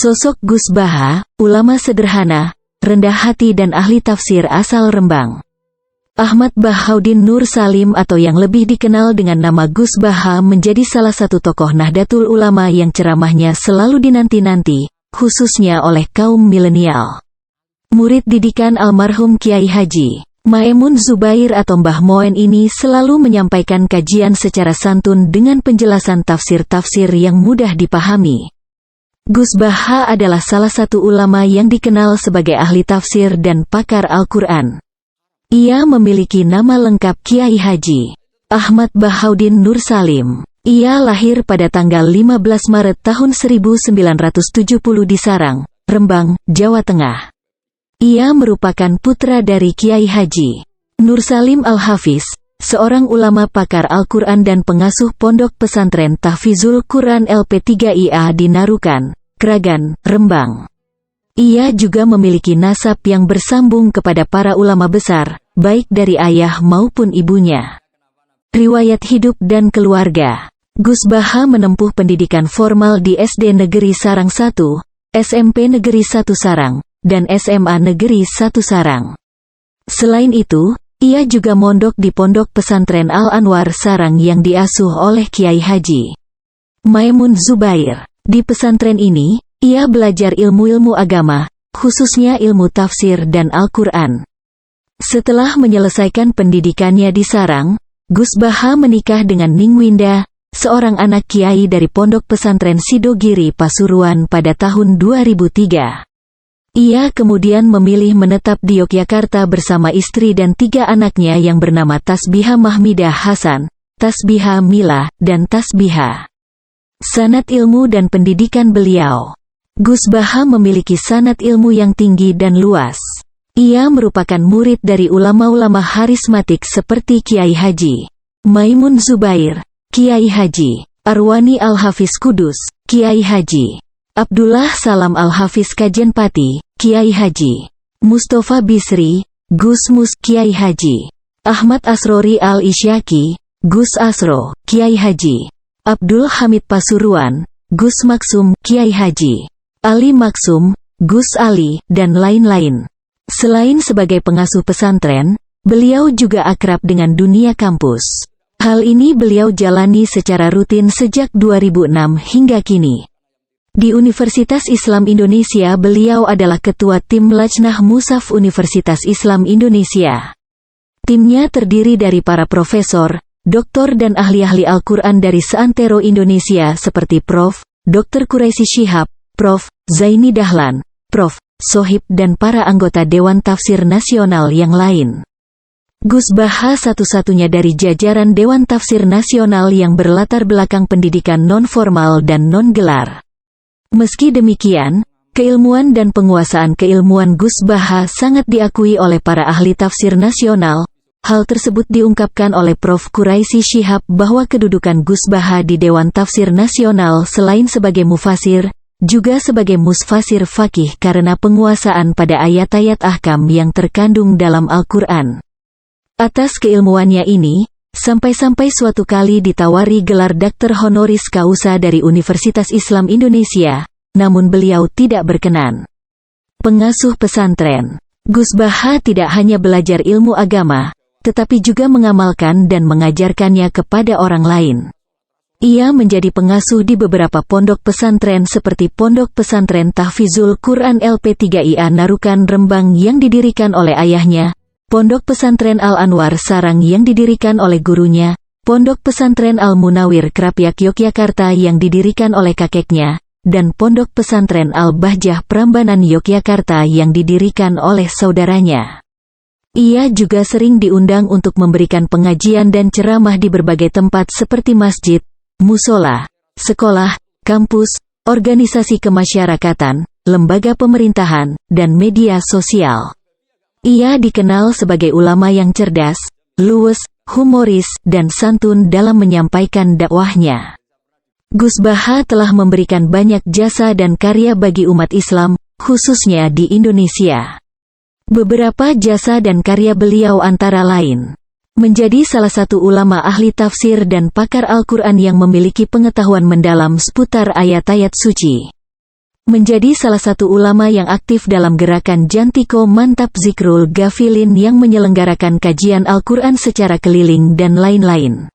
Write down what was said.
Sosok Gus Baha, ulama sederhana, rendah hati dan ahli tafsir asal Rembang. Ahmad Bahaudin Nur Salim atau yang lebih dikenal dengan nama Gus Baha menjadi salah satu tokoh Nahdlatul Ulama yang ceramahnya selalu dinanti-nanti, khususnya oleh kaum milenial. Murid didikan almarhum Kiai Haji Maemun Zubair atau Mbah Moen ini selalu menyampaikan kajian secara santun dengan penjelasan tafsir-tafsir yang mudah dipahami. Gus Baha adalah salah satu ulama yang dikenal sebagai ahli tafsir dan pakar Al-Quran. Ia memiliki nama lengkap Kiai Haji Ahmad Bahaudin Nur Salim. Ia lahir pada tanggal 15 Maret tahun 1970 di Sarang, Rembang, Jawa Tengah. Ia merupakan putra dari Kiai Haji Nur Salim Al-Hafiz, seorang ulama pakar Al-Quran dan pengasuh pondok pesantren Tahfizul Quran LP3IA di Narukan, Kragan, Rembang. Ia juga memiliki nasab yang bersambung kepada para ulama besar, baik dari ayah maupun ibunya. Riwayat hidup dan keluarga. Gus Baha menempuh pendidikan formal di SD Negeri Sarang 1, SMP Negeri 1 Sarang, dan SMA Negeri 1 Sarang. Selain itu, ia juga mondok di Pondok Pesantren Al-Anwar Sarang yang diasuh oleh Kiai Haji Maemun Zubair. Di pesantren ini, ia belajar ilmu-ilmu agama, khususnya ilmu tafsir dan Al-Quran. Setelah menyelesaikan pendidikannya di Sarang, Gus Baha menikah dengan Ning Winda, seorang anak kiai dari Pondok Pesantren Sidogiri Pasuruan pada tahun 2003. Ia kemudian memilih menetap di Yogyakarta bersama istri dan 3 anaknya yang bernama Tasbiha Mahmidah Hasan, Tasbiha Mila, dan Tasbiha. Sanad ilmu dan pendidikan beliau. Gus Baha memiliki sanad ilmu yang tinggi dan luas. Ia merupakan murid dari ulama-ulama harismatik seperti Kiai Haji Maemun Zubair, Kiai Haji Arwani Al-Hafiz Kudus, Kiai Haji Abdullah Salam Al-Hafiz Kajenpati, Kiai Haji Mustafa Bisri, Gus Mus, Kiai Haji Ahmad Asrori Al-Isyaki, Gus Asro, Kiai Haji Abdul Hamid Pasuruan, Gus Maksum, Kiai Haji Ali Maksum, Gus Ali, dan lain-lain. Selain sebagai pengasuh pesantren, beliau juga akrab dengan dunia kampus. Hal ini beliau jalani secara rutin sejak 2006 hingga kini. Di Universitas Islam Indonesia beliau adalah ketua tim Lajnah Musaf Universitas Islam Indonesia. Timnya terdiri dari para profesor, doktor dan ahli-ahli Al-Quran dari seantero Indonesia seperti Prof. Dr. Quraisy Shihab, Prof. Zaini Dahlan, Prof. Sohib dan para anggota Dewan Tafsir Nasional yang lain. Gus Baha satu-satunya dari jajaran Dewan Tafsir Nasional yang berlatar belakang pendidikan non-formal dan non-gelar. Meski demikian, keilmuan dan penguasaan keilmuan Gus Baha sangat diakui oleh para ahli tafsir nasional. Hal tersebut diungkapkan oleh Prof. Quraisy Shihab bahwa kedudukan Gus Baha di Dewan Tafsir Nasional selain sebagai mufasir, juga sebagai musfasir fakih karena penguasaan pada ayat-ayat ahkam yang terkandung dalam Al-Quran. Atas keilmuannya ini, sampai-sampai suatu kali ditawari gelar Doktor Honoris Causa dari Universitas Islam Indonesia, namun beliau tidak berkenan. Pengasuh pesantren. Gus Baha tidak hanya belajar ilmu agama, tetapi juga mengamalkan dan mengajarkannya kepada orang lain. Ia menjadi pengasuh di beberapa pondok pesantren seperti Pondok Pesantren Tahfizul Quran LP3IA Narukan Rembang yang didirikan oleh ayahnya, Pondok Pesantren Al-Anwar Sarang yang didirikan oleh gurunya, Pondok Pesantren Al-Munawir Krapyak Yogyakarta yang didirikan oleh kakeknya, dan Pondok Pesantren Al-Bahjah Prambanan Yogyakarta yang didirikan oleh saudaranya. Ia juga sering diundang untuk memberikan pengajian dan ceramah di berbagai tempat seperti masjid, musola, sekolah, kampus, organisasi kemasyarakatan, lembaga pemerintahan, dan media sosial. Ia dikenal sebagai ulama yang cerdas, luwes, humoris, dan santun dalam menyampaikan dakwahnya. Gus Baha telah memberikan banyak jasa dan karya bagi umat Islam, khususnya di Indonesia. Beberapa jasa dan karya beliau antara lain: menjadi salah satu ulama ahli tafsir dan pakar Al-Quran yang memiliki pengetahuan mendalam seputar ayat-ayat suci. menjadi salah satu ulama yang aktif dalam gerakan Jantiko Mantap Zikrul Ghafilin yang menyelenggarakan kajian Al-Quran secara keliling dan lain-lain.